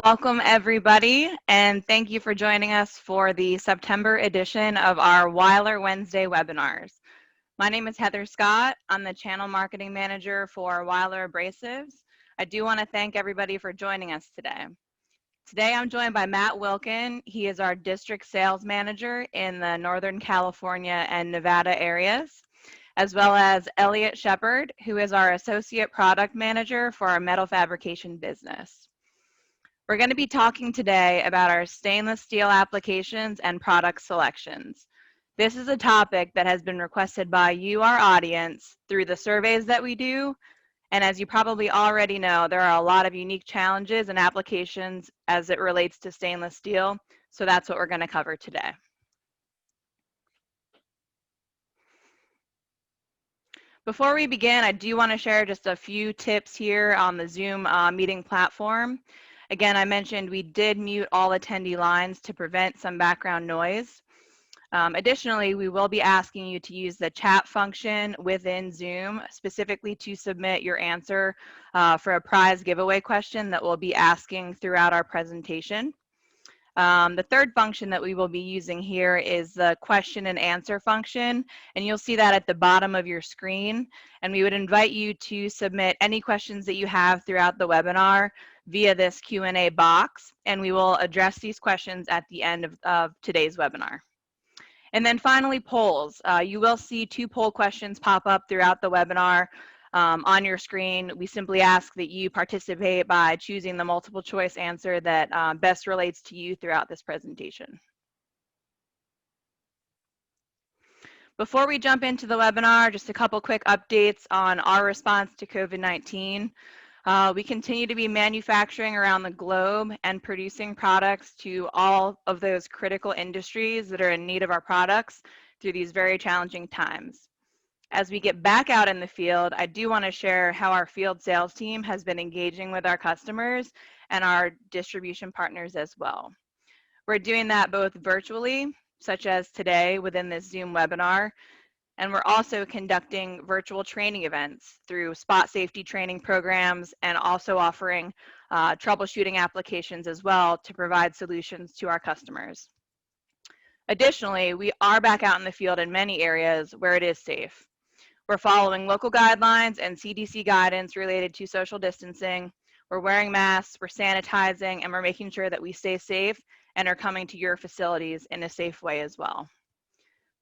Welcome everybody, and thank you for joining us for the September edition of our Weiler Wednesday webinars. My name is Heather Scott. I'm the Channel Marketing Manager for Weiler Abrasives. I do want to thank everybody for joining us today. Today I'm joined by Matt Wilkin. He is our District Sales Manager in the Northern California and Nevada areas, as well as Elliot Shepard, who is our Associate Product Manager for our metal fabrication business. We're going to be talking today about our stainless steel applications and product selections. This is a topic that has been requested by you, our audience, through the surveys that we do. And as you probably already know, there are a lot of unique challenges and applications as it relates to stainless steel. So that's what we're going to cover today. Before we begin, I do want to share just a few tips here on the Zoom meeting platform. Again, I mentioned we did mute all attendee lines to prevent some background noise. Additionally, we will be asking you to use the chat function within Zoom, specifically to submit your answer for a prize giveaway question that we'll be asking throughout our presentation. The third function that we will be using here is the question and answer function, and you'll see that at the bottom of your screen. And we would invite you to submit any questions that you have throughout the webinar via this Q&A box, and we will address these questions at the end of today's webinar. And then finally, polls. You will see 2 poll questions pop up throughout the webinar. On your screen, we simply ask that you participate by choosing the multiple choice answer that best relates to you throughout this presentation. Before we jump into the webinar, just a couple quick updates on our response to COVID-19. We continue to be manufacturing around the globe and producing products to all of those critical industries that are in need of our products through these very challenging times. As we get back out in the field, I do want to share how our field sales team has been engaging with our customers and our distribution partners as well. We're doing that both virtually, such as today within this Zoom webinar, and we're also conducting virtual training events through spot safety training programs and also offering troubleshooting applications as well to provide solutions to our customers. Additionally, we are back out in the field in many areas where it is safe. We're following local guidelines and CDC guidance related to social distancing. We're wearing masks, we're sanitizing, and we're making sure that we stay safe and are coming to your facilities in a safe way as well.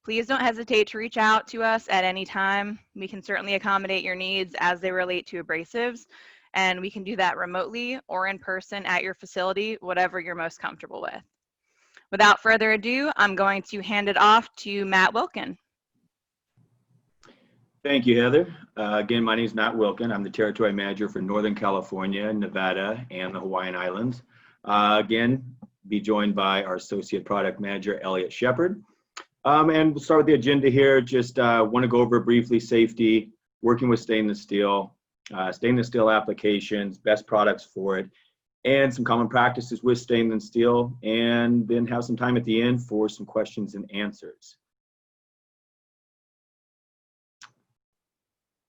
Please don't hesitate to reach out to us at any time. We can certainly accommodate your needs as they relate to abrasives, and we can do that remotely or in person at your facility, whatever you're most comfortable with. Without further ado, I'm going to hand it off to Matt Wilkin. Thank you, Heather. Again, my name is Matt Wilkin. I'm the Territory Manager for Northern California, Nevada, and the Hawaiian Islands. Again, be joined by our Associate Product Manager, Elliot Shepard. And we'll start with the agenda here. Just want to go over briefly safety, working with stainless steel applications, best products for it, and some common practices with stainless steel, and then have some time at the end for some questions and answers.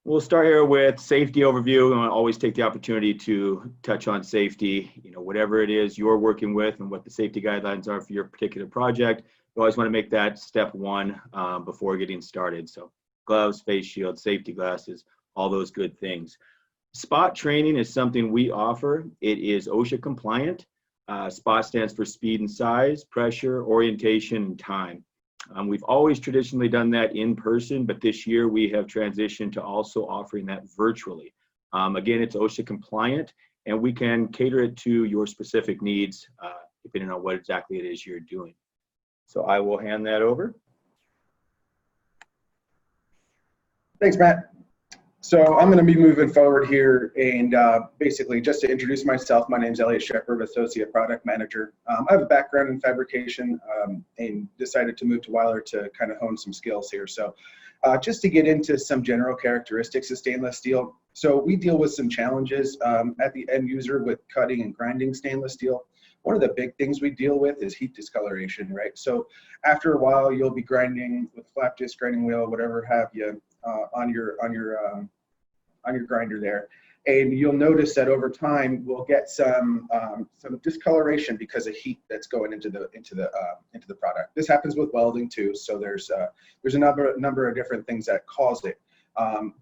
We'll start here with safety overview, and I'll always take the opportunity to touch on safety. Whatever it is you're working with and what the safety guidelines are for your particular project, you always want to make that step 1 before getting started. So gloves, face shields, safety glasses, all those good things. Spot training is something we offer. It is OSHA compliant. SPOT stands for speed and size, pressure, orientation, and time. We've always traditionally done that in person, but this year we have transitioned to also offering that virtually. Again, it's OSHA compliant, and we can cater it to your specific needs depending on what exactly it is you're doing. So I will hand that over. Thanks, Matt. So I'm going to be moving forward here, and basically just to introduce myself, my name is Elliot Shepard, Associate Product Manager. I have a background in fabrication and decided to move to Weiler to kind of hone some skills here. So just to get into some general characteristics of stainless steel. So we deal with some challenges at the end user with cutting and grinding stainless steel. One of the big things we deal with is heat discoloration, right? So after a while, you'll be grinding with flap disc, grinding wheel, whatever have you, on your grinder there, And you'll notice that over time we'll get some discoloration because of heat that's going into the product. This happens with welding too. So there's a number of different things that cause it.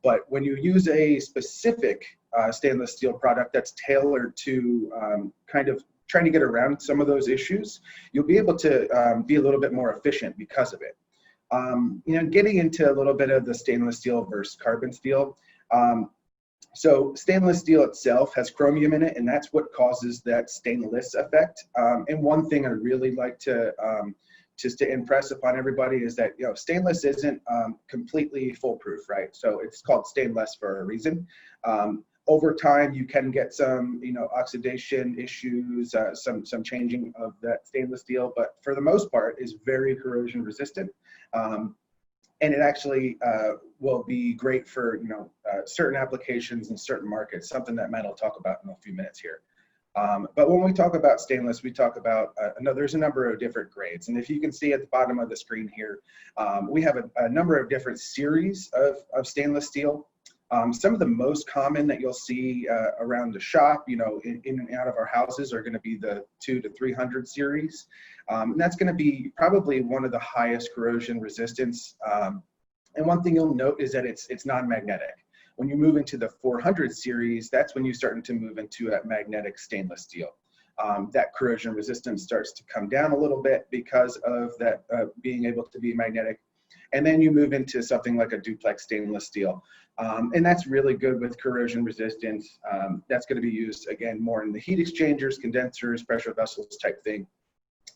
But when you use a specific stainless steel product that's tailored to kind of trying to get around some of those issues, you'll be able to be a little bit more efficient because of it. Getting into a little bit of the stainless steel versus carbon steel. So stainless steel itself has chromium in it, and that's what causes that stainless effect. And one thing I really like to just to impress upon everybody is that stainless isn't completely foolproof, right? So it's called stainless for a reason. Over time, you can get some oxidation issues, some changing of that stainless steel, but for the most part, is very corrosion resistant. And it actually will be great for certain applications in certain markets, something that Matt will talk about in a few minutes here. But when we talk about stainless, we talk about there's a number of different grades. And if you can see at the bottom of the screen here, we have a number of different series of stainless steel. Some of the most common that you'll see around the shop, in and out of our houses, are going to be the 200 to 300 series. And that's going to be probably one of the highest corrosion resistance. And one thing you'll note is that it's non-magnetic. When you move into the 400 series, that's when you're starting to move into a magnetic stainless steel. That corrosion resistance starts to come down a little bit because of that being able to be magnetic. And then you move into something like a duplex stainless steel. And that's really good with corrosion resistance. That's going to be used, again, more in the heat exchangers, condensers, pressure vessels type thing.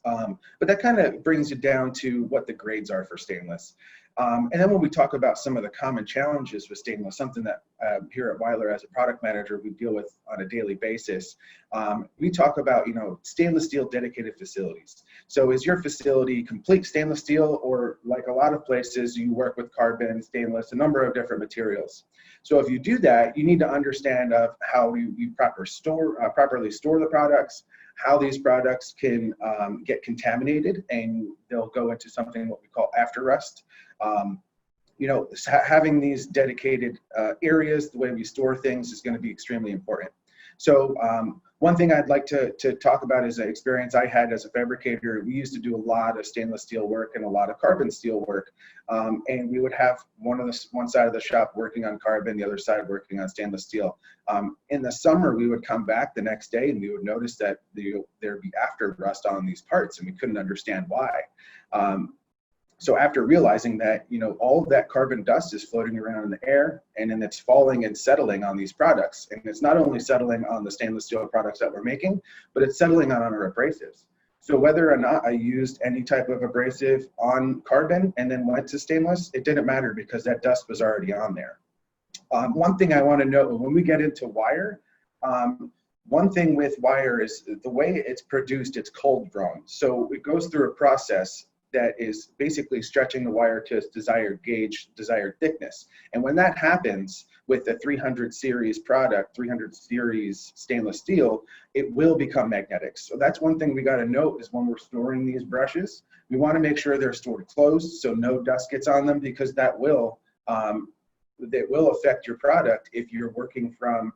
But that kind of brings you down to what the grades are for stainless. And then when we talk about some of the common challenges with stainless, something that here at Weiler as a product manager we deal with on a daily basis, we talk about stainless steel dedicated facilities. So is your facility complete stainless steel, or like a lot of places you work with carbon, stainless, a number of different materials? So if you do that, you need to understand how you properly store the products, how these products can get contaminated, and they'll go into something what we call after rust. Having these dedicated areas, the way we store things, is going to be extremely important. So one thing I'd like to talk about is an experience I had as a fabricator. We used to do a lot of stainless steel work and a lot of carbon steel work. And we would have one side of the shop working on carbon, the other side working on stainless steel. In the summer, we would come back the next day and we would notice that there'd be after rust on these parts, and we couldn't understand why. So after realizing that, all of that carbon dust is floating around in the air, and then it's falling and settling on these products. And it's not only settling on the stainless steel products that we're making, but it's settling on our abrasives. So whether or not I used any type of abrasive on carbon and then went to stainless, it didn't matter because that dust was already on there. One thing I want to note, when we get into wire, one thing with wire is the way it's produced, it's cold drawn. So it goes through a process that is basically stretching the wire to its desired gauge, desired thickness. And when that happens with the 300 series product, 300 series stainless steel, it will become magnetic. So that's one thing we got to note is when we're storing these brushes, we want to make sure they're stored closed so no dust gets on them, because that will affect your product. If you're working from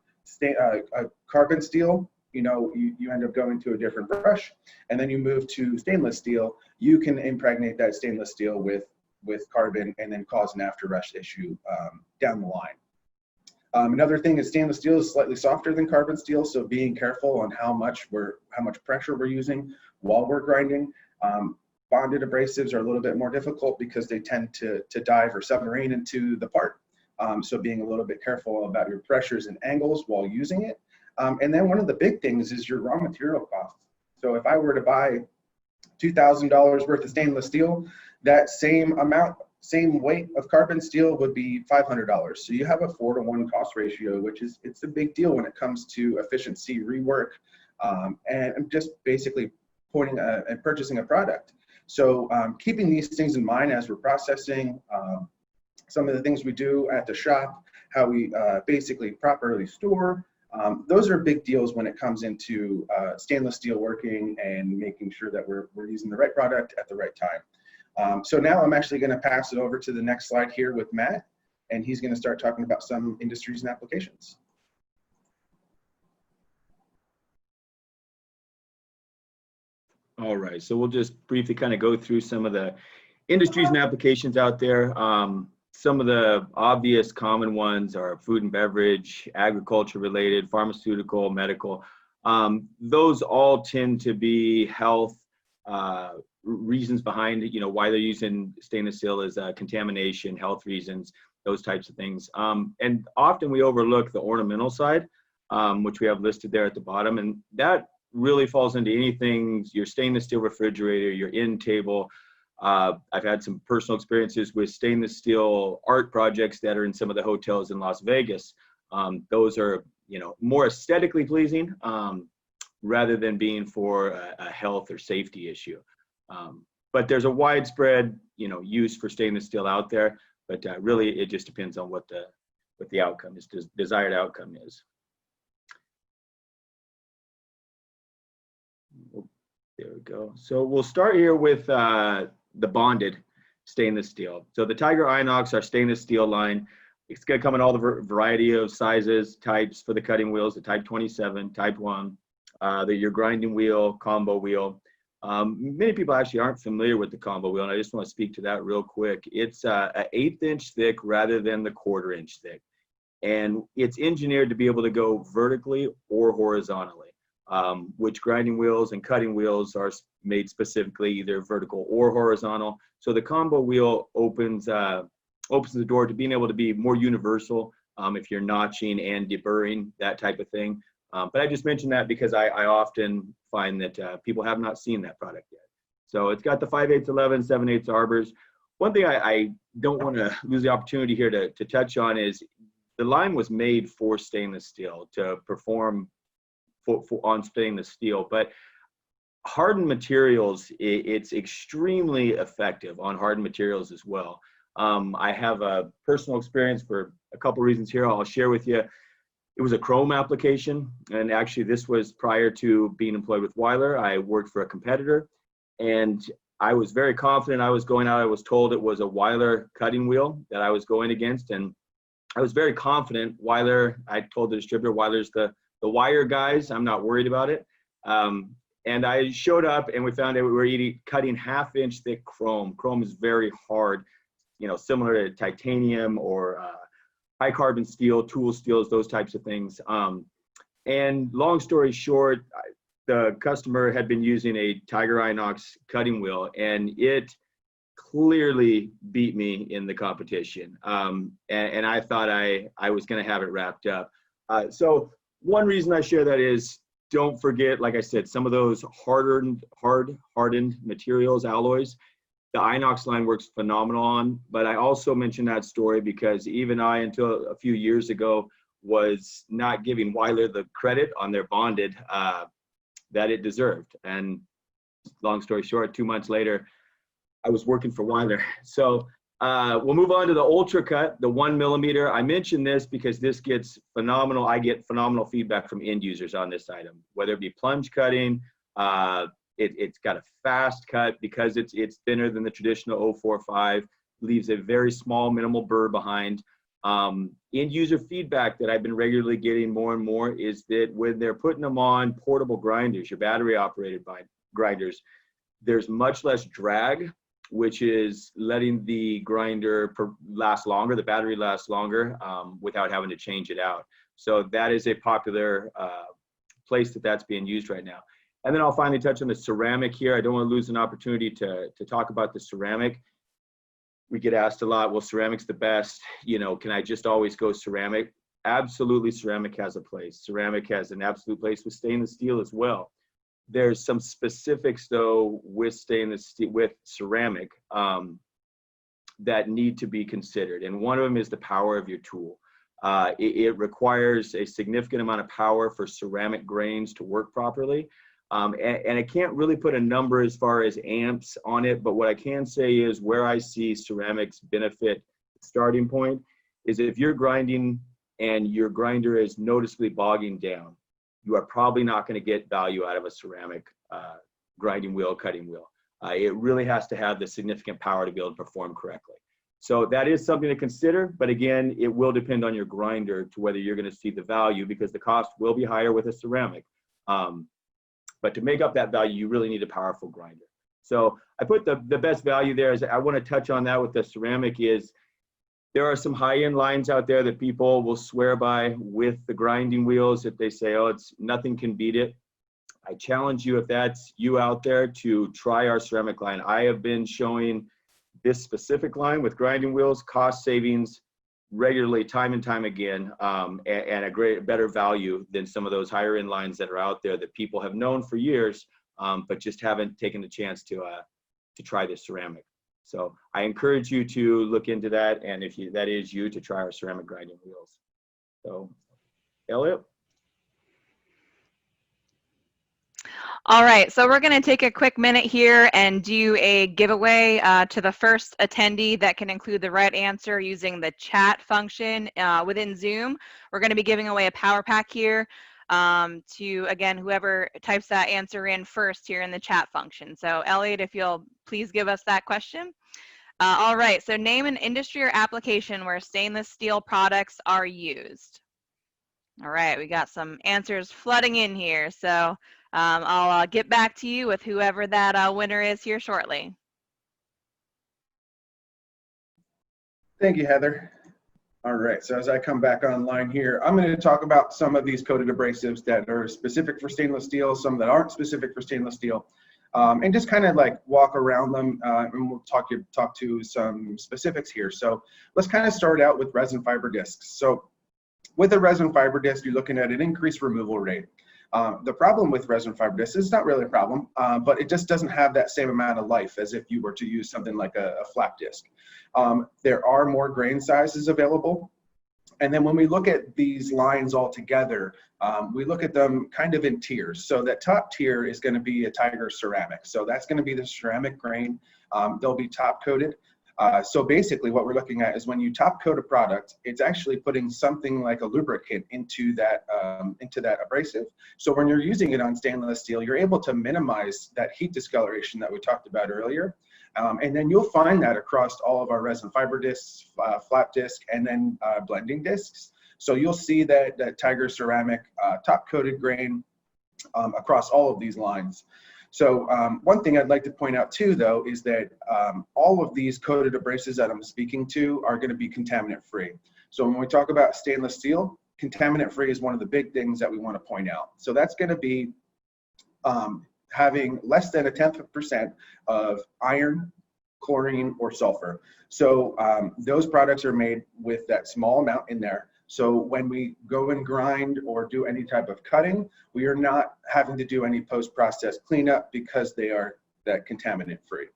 carbon steel, you end up going to a different brush, and then you move to stainless steel, you can impregnate that stainless steel with carbon and then cause an after rust issue down the line. Another thing is stainless steel is slightly softer than carbon steel, so being careful on how much pressure we're using while we're grinding. Bonded abrasives are a little bit more difficult because they tend to dive or submarine into the part. So being a little bit careful about your pressures and angles while using it. And then one of the big things is your raw material costs. So if I were to buy $2,000 worth of stainless steel, that same weight of carbon steel would be $500. So you have a 4-to-1 cost ratio, which it's a big deal when it comes to efficiency, rework, and just basically and purchasing a product. So keeping these things in mind as we're processing, some of the things we do at the shop, how we basically properly store, those are big deals when it comes into stainless steel working and making sure that we're using the right product at the right time. So now I'm actually going to pass it over to the next slide here with Matt, and he's going to start talking about some industries and applications. All right, so we'll just briefly kind of go through some of the industries and applications out there. Some of the obvious common ones are food and beverage, agriculture related, pharmaceutical, medical. Those all tend to be health reasons behind it, why they're using stainless steel is contamination, health reasons, those types of things. And often we overlook the ornamental side, which we have listed there at the bottom. And that really falls into anything, your stainless steel refrigerator, your end table. I've had some personal experiences with stainless steel art projects that are in some of the hotels in Las Vegas. Those are, more aesthetically pleasing rather than being for a health or safety issue. But there's a widespread, use for stainless steel out there, but really it just depends on what the outcome is, desired outcome is. There we go. So we'll start here with the bonded stainless steel. So the Tiger Inox, our stainless steel line, it's going to come in all the variety of sizes, types for the cutting wheels, the Type 27, Type 1, your grinding wheel, combo wheel. Many people actually aren't familiar with the combo wheel, and I just want to speak to that real quick. It's an 1/8 inch thick rather than the 1/4 inch thick. And it's engineered to be able to go vertically or horizontally. Which grinding wheels and cutting wheels are made specifically either vertical or horizontal. So the combo wheel opens the door to being able to be more universal if you're notching and deburring, that type of thing. But I just mentioned that because I often find that people have not seen that product yet. So it's got the 5/8 11, 7/8 arbors. One thing I don't want to lose the opportunity here to touch on is the line was made for stainless steel to perform on stainless steel, but hardened materials, it's extremely effective on hardened materials as well. I have a personal experience for a couple reasons here I'll share with you. It was a chrome application, and actually this was prior to being employed with Weiler. I worked for a competitor, and I was very confident I was going out. I was told it was a Weiler cutting wheel that I was going against, and I was very confident. Weiler, I told the distributor, Weiler's the wire guys, I'm not worried about it. And I showed up and we found out we were cutting 1/2 inch thick chrome. Chrome is very hard, similar to titanium or high carbon steel, tool steels, those types of things. And long story short, the customer had been using a Tiger Inox cutting wheel, and it clearly beat me in the competition. And I thought I was going to have it wrapped up. So one reason I share that is don't forget, like I said, some of those hardened materials, alloys, the Inox line works phenomenal on. But I also mentioned that story because even I, until a few years ago, was not giving Weiler the credit on their bonded that it deserved. And long story short, 2 months later, I was working for Weiler. So we'll move on to the Ultra Cut, the 1 millimeter. I mentioned this because this gets phenomenal. I get phenomenal feedback from end users on this item, whether it be plunge cutting. It's got a fast cut because it's thinner than the traditional 045, leaves a very small minimal burr behind. End user feedback that I've been regularly getting more and more is that when they're putting them on portable grinders, your battery operated by grinders, there's much less drag, which is letting the grinder last longer, the battery lasts longer without having to change it out. So that is a popular place that's being used right now. And then I'll finally touch on the ceramic here. I don't want to lose an opportunity to talk about the ceramic. We get asked a lot, well, ceramic's the best. Can I just always go ceramic? Absolutely, ceramic has a place. Ceramic has an absolute place with stainless steel as well. There's some specifics though with stainless steel, with ceramic that need to be considered. And one of them is the power of your tool. It requires a significant amount of power for ceramic grains to work properly. And I can't really put a number as far as amps on it, but what I can say is where I see ceramics benefit starting point is if you're grinding and your grinder is noticeably bogging down, you are probably not going to get value out of a ceramic grinding wheel, cutting wheel. It really has to have the significant power to be able to perform correctly. So that is something to consider, but again, it will depend on your grinder to whether you're going to see the value because the cost will be higher with a ceramic. But to make up that value, you really need a powerful grinder. So I put the best value there. Is I want to touch on that with the ceramic is there are some high-end lines out there that people will swear by with the grinding wheels that they say, oh, it's nothing can beat it. I challenge you, if that's you out there, to try our ceramic line. I have been showing this specific line with grinding wheels, cost savings regularly, time and time again, and a better value than some of those higher end lines that are out there that people have known for years, but just haven't taken the chance to try this ceramic. So I encourage you to look into that, and if that is you, to try our ceramic grinding wheels. So, Elliot? All right, so we're going to take a quick minute here and do a giveaway to the first attendee that can include the right answer using the chat function within Zoom. We're going to be giving away a power pack here to, again, whoever types that answer in first here in the chat function. So Elliot, if you'll please give us that question. All right, so name an industry or application where stainless steel products are used. All right, we got some answers flooding in here, so I'll get back to you with whoever that winner is here shortly. Thank you, Heather. All right, so as I come back online here, I'm going to talk about some of these coated abrasives that are specific for stainless steel, some that aren't specific for stainless steel, and just kind of like walk around them, and we'll talk to some specifics here. So let's kind of start out with resin fiber discs. So with a resin fiber disc, you're looking at an increased removal rate. The problem with resin fiber discs is not really a problem, but it just doesn't have that same amount of life as if you were to use something like a flat disc. There are more grain sizes available. And then when we look at these lines all together, we look at them kind of in tiers. So that top tier is going to be a Tiger ceramic. So that's going to be the ceramic grain. They'll be top coated. So basically what we're looking at is when you top coat a product, it's actually putting something like a lubricant into that abrasive. So when you're using it on stainless steel, you're able to minimize that heat discoloration that we talked about earlier. And then you'll find that across all of our resin fiber discs, flat disc, and then blending discs. So you'll see that Tiger ceramic top coated grain across all of these lines. So one thing I'd like to point out too, though, is that all of these coated abrasives that I'm speaking to are going to be contaminant free. So when we talk about stainless steel, contaminant free is one of the big things that we want to point out. So that's going to be having less than 0.1% of iron, chlorine, or sulfur. So those products are made with that small amount in there. So when we go and grind or do any type of cutting, we are not having to do any post-process cleanup because they are that contaminant free.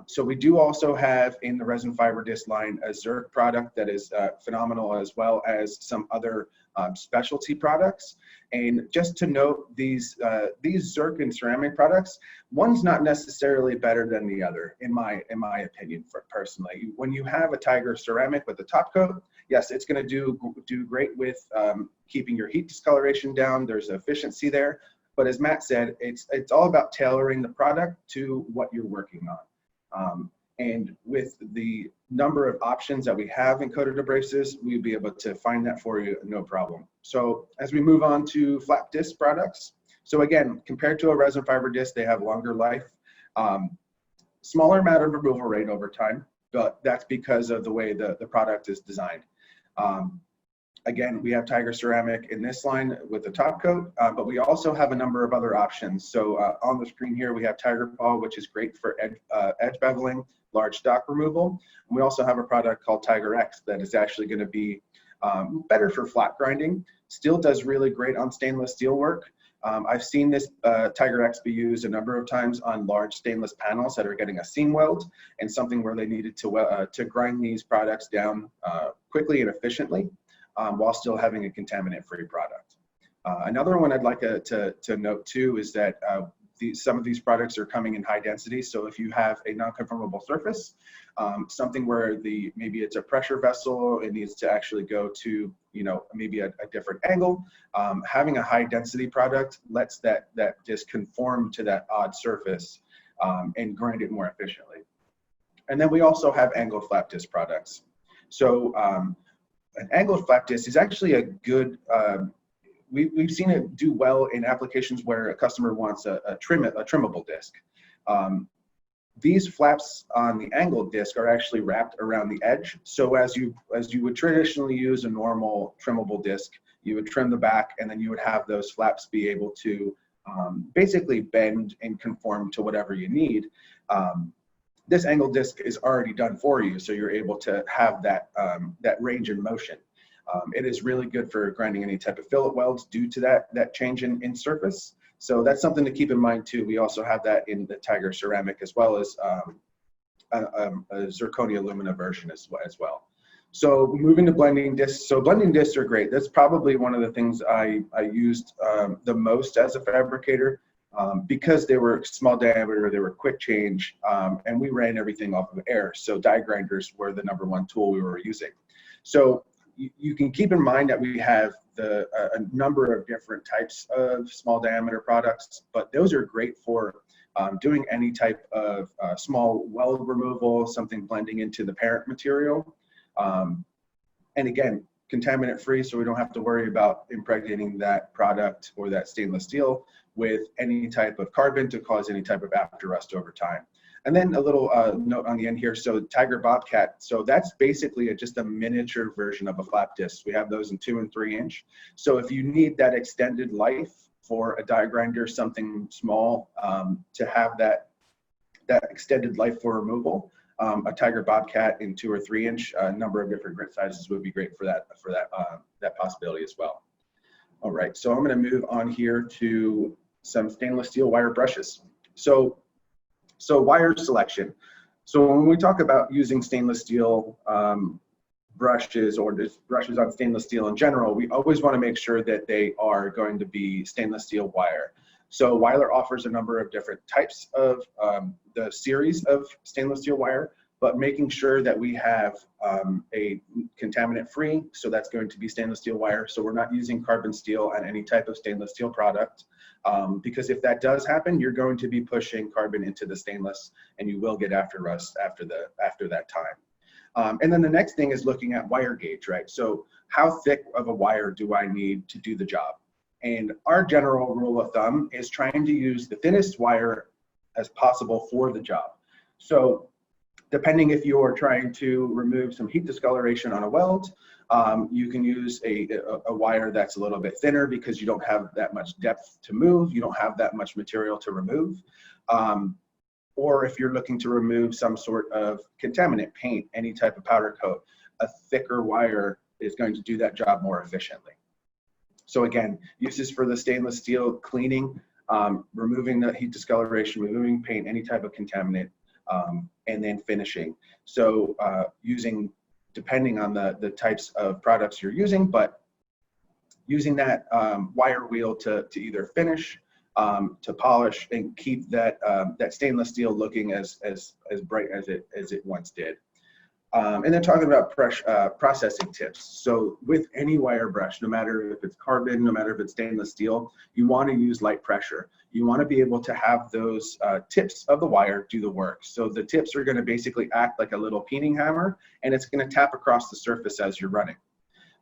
So we do also have in the resin fiber disc line a Zerk product that is phenomenal, as well as some other specialty products. And just to note, these Zerk and ceramic products, one's not necessarily better than the other, in my opinion, personally. When you have a Tiger ceramic with a top coat, yes, it's going to do great with keeping your heat discoloration down. There's efficiency there. But as Matt said, it's all about tailoring the product to what you're working on. And with the number of options that we have in coated abrasives, we'll be able to find that for you, no problem. So as we move on to flat disc products, so again, compared to a resin fiber disc, they have longer life, smaller amount of removal rate over time, but that's because of the way the product is designed. Again, we have Tiger ceramic in this line with the top coat, but we also have a number of other options. So on the screen here, we have Tiger Paw, which is great for edge beveling, large stock removal. And we also have a product called Tiger X that is actually going to be better for flat grinding. Still does really great on stainless steel work. I've seen this Tiger X be used a number of times on large stainless panels that are getting a seam weld, and something where they needed to grind these products down quickly and efficiently, while still having a contaminant-free product. Another one I'd like to note too is that some of these products are coming in high density. So if you have a non-conformable surface, something where maybe it's a pressure vessel, it needs to actually go to maybe a different angle. Having a high density product lets that just conform to that odd surface and grind it more efficiently. And then we also have angled flat disc products. So an angled flat disc is actually a good, we've seen it do well in applications where a customer wants a trimmable disc. These flaps on the angled disc are actually wrapped around the edge. So as you would traditionally use a normal trimmable disc, you would trim the back, and then you would have those flaps be able to basically bend and conform to whatever you need. This angled disc is already done for you, so you're able to have that range in motion. It is really good for grinding any type of fillet welds due to that change in surface. So that's something to keep in mind too. We also have that in the Tiger ceramic, as well as a zirconia alumina version as well. So moving to blending discs. So blending discs are great. That's probably one of the things I used the most as a fabricator, because they were small diameter, they were quick change, and we ran everything off of air. So die grinders were the #1 tool we were using. So you can keep in mind that we have a number of different types of small diameter products, but those are great for doing any type of small weld removal, something blending into the parent material. And again, contaminant free, so we don't have to worry about impregnating that product or that stainless steel with any type of carbon to cause any type of after rust over time. And then a little note on the end here. So Tiger Bobcat, so that's basically just a miniature version of a flap disc. We have those in 2 and 3 inch. So if you need that extended life for a die grinder, something small, to have that extended life for removal, a Tiger Bobcat in 2 or 3 inch, a number of different grit sizes would be great for that possibility as well. All right, so I'm going to move on here to some stainless steel wire brushes. So wire selection. So when we talk about using stainless steel brushes, or just brushes on stainless steel in general, we always want to make sure that they are going to be stainless steel wire. So Weiler offers a number of different types of the series of stainless steel wire, but making sure that we have a contaminant free, so that's going to be stainless steel wire. So we're not using carbon steel on any type of stainless steel product, because if that does happen, you're going to be pushing carbon into the stainless, and you will get after rust after that time. And then the next thing is looking at wire gauge, right? So how thick of a wire do I need to do the job? And our general rule of thumb is trying to use the thinnest wire as possible for the job. So depending if you're trying to remove some heat discoloration on a weld, you can use a wire that's a little bit thinner because you don't have that much depth to move, you don't have that much material to remove. Or if you're looking to remove some sort of contaminant, paint, any type of powder coat, a thicker wire is going to do that job more efficiently. So again, uses for the stainless steel: cleaning, removing the heat discoloration, removing paint, any type of contaminant, and then finishing. So using, depending on the types of products you're using, but using that wire wheel to either finish, to polish, and keep that stainless steel looking as bright as it once did. And then talking about processing tips. So with any wire brush, no matter if it's carbon, no matter if it's stainless steel, you want to use light pressure. You want to be able to have those tips of the wire do the work. So the tips are going to basically act like a little peening hammer, and it's going to tap across the surface as you're running.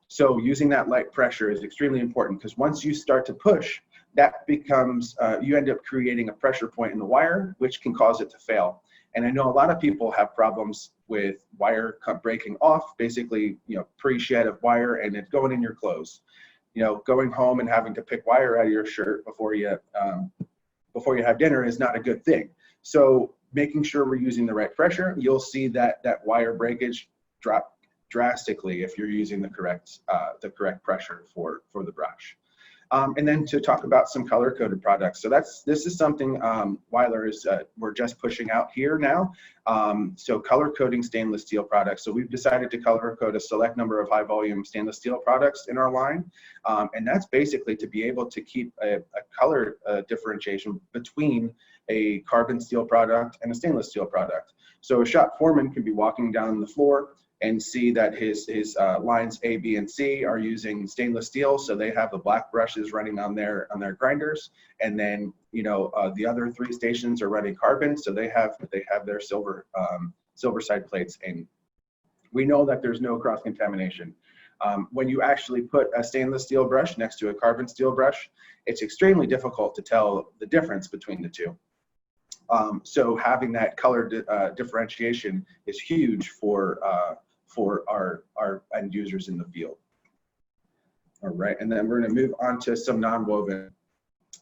So using that light pressure is extremely important, because once you start to push, that becomes, you end up creating a pressure point in the wire, which can cause it to fail. And I know a lot of people have problems with wire breaking off, basically, pre-shed of wire, and it's going in your clothes. Going home and having to pick wire out of your shirt before you have dinner is not a good thing. So making sure we're using the right pressure, you'll see that wire breakage drop drastically if you're using the correct pressure for the brush. And then to talk about some color-coded products. So this is something Weiler is, we're just pushing out here now. So color-coding stainless steel products. So we've decided to color-code a select number of high-volume stainless steel products in our line. And that's basically to be able to keep a color differentiation between a carbon steel product and a stainless steel product. So a shop foreman can be walking down the floor and see that his lines A, B, and C are using stainless steel, so they have the black brushes running on their grinders, and then the other 3 stations are running carbon, so they have their silver side plates, and we know that there's no cross contamination. When you actually put a stainless steel brush next to a carbon steel brush, it's extremely difficult to tell the difference between the two. So having that color differentiation is huge for our end users in the field. All right, and then we're going to move on to some non-woven.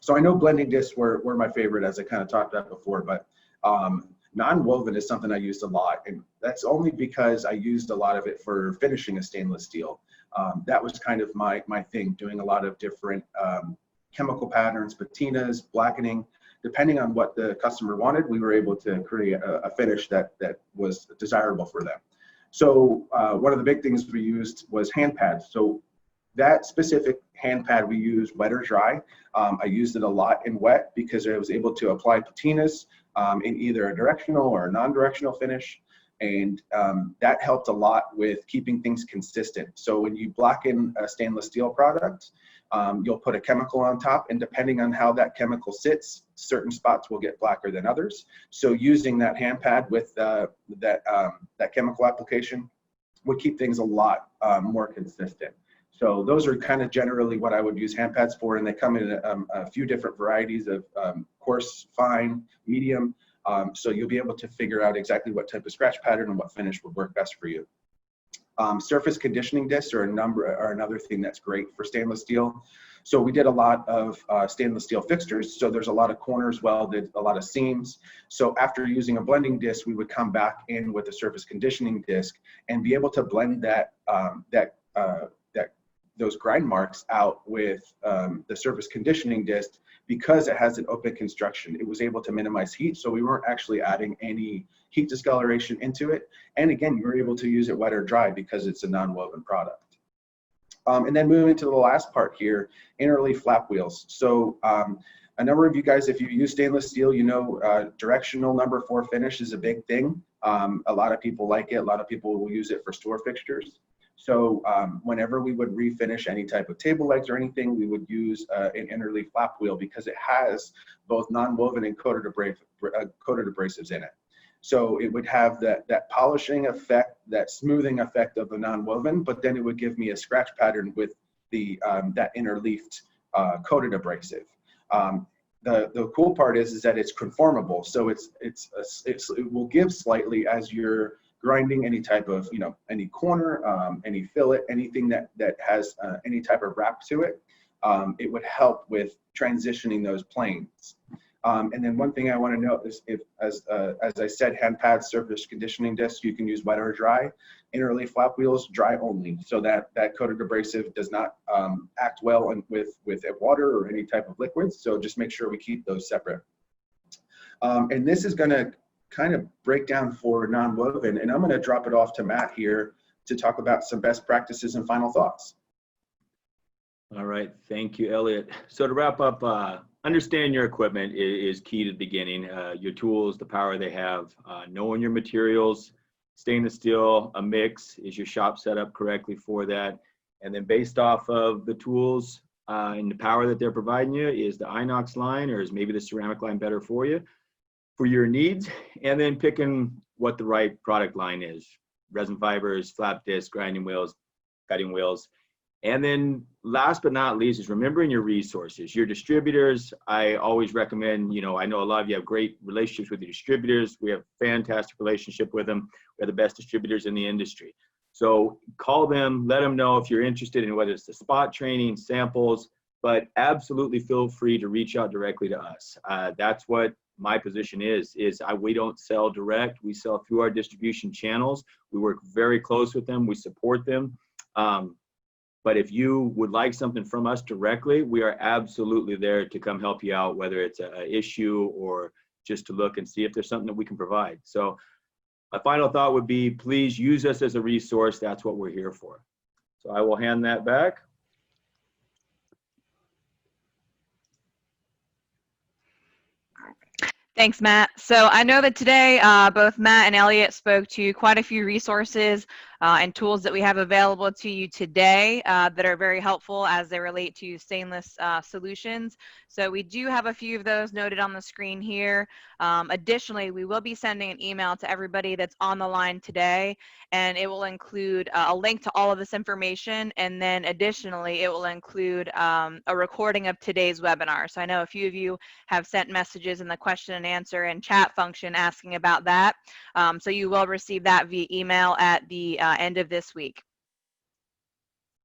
So I know blending discs were my favorite, as I kind of talked about before, but non-woven is something I used a lot, and that's only because I used a lot of it for finishing a stainless steel. That was kind of my thing, doing a lot of different chemical patterns, patinas, blackening. Depending on what the customer wanted, we were able to create a finish that was desirable for them. So one of the big things we used was hand pads. So that specific hand pad we used, wet or dry. I used it a lot in wet because I was able to apply patinas in either a directional or a non-directional finish. And that helped a lot with keeping things consistent. So when you blacken a stainless steel product, you'll put a chemical on top, and depending on how that chemical sits, certain spots will get blacker than others. So using that hand pad with that chemical application would keep things a lot more consistent. So those are kind of generally what I would use hand pads for, and they come in a few different varieties of coarse, fine, medium. So you'll be able to figure out exactly what type of scratch pattern and what finish would work best for you. Surface conditioning discs are another thing that's great for stainless steel. So we did a lot of stainless steel fixtures. So there's a lot of corners welded, a lot of seams. So after using a blending disc, we would come back in with a surface conditioning disc and be able to blend those grind marks out with the surface conditioning disc. Because it has an open construction, it was able to minimize heat, so we weren't actually adding any heat discoloration into it. And again, you were able to use it wet or dry because it's a non-woven product. And then moving to the last part here, interleaf flap wheels. So a number of you guys, if you use stainless steel, you know directional number 4 finish is a big thing. A lot of people like it. A lot of people will use it for store fixtures. So whenever we would refinish any type of table legs or anything, we would use an interleaf flap wheel because it has both non-woven and coated abrasives in it. So it would have that polishing effect, that smoothing effect of the non-woven, but then it would give me a scratch pattern with that interleafed coated abrasive. The cool part is that it's conformable, so it will give slightly as you're grinding any type of, any corner, any fillet, anything that has any type of wrap to it. It would help with transitioning those planes. And then one thing I want to note is as I said, hand pads, surface conditioning discs, you can use wet or dry. Interleaf flap wheels, dry only. So that coated abrasive does not act well with water or any type of liquids. So just make sure we keep those separate. And this is going to kind of break down for non-woven, and I'm going to drop it off to Matt here to talk about some best practices and final thoughts. All right, thank you, Elliot. So to wrap up, understanding your equipment is key to the beginning. Your tools, the power they have, knowing your materials, stainless steel, a mix, is your shop set up correctly for that? And then based off of the tools and the power that they're providing you, is the inox line or is maybe the ceramic line better for you, for your needs? And then picking what the right product line is: resin fibers, flap discs, grinding wheels, cutting wheels. And then last but not least is remembering your resources, your distributors. I always recommend, I know a lot of you have great relationships with your distributors. We have fantastic relationship with them. We're the best distributors in the industry. So call them, let them know if you're interested in whether it's the spot training, samples, but absolutely feel free to reach out directly to us. That's what my position is we don't sell direct. We sell through our distribution channels. We work very close with them. We support them. But if you would like something from us directly, we are absolutely there to come help you out, whether it's an issue or just to look and see if there's something that we can provide. So my final thought would be, please use us as a resource. That's what we're here for. So I will hand that back. Thanks, Matt. So I know that today both Matt and Elliot spoke to quite a few resources and tools that we have available to you today that are very helpful as they relate to stainless solutions. So we do have a few of those noted on the screen here. Additionally, we will be sending an email to everybody that's on the line today, and it will include a link to all of this information, and then additionally, it will include a recording of today's webinar. So I know a few of you have sent messages in the question and answer and chat function asking about that. So you will receive that via email at the end of this week.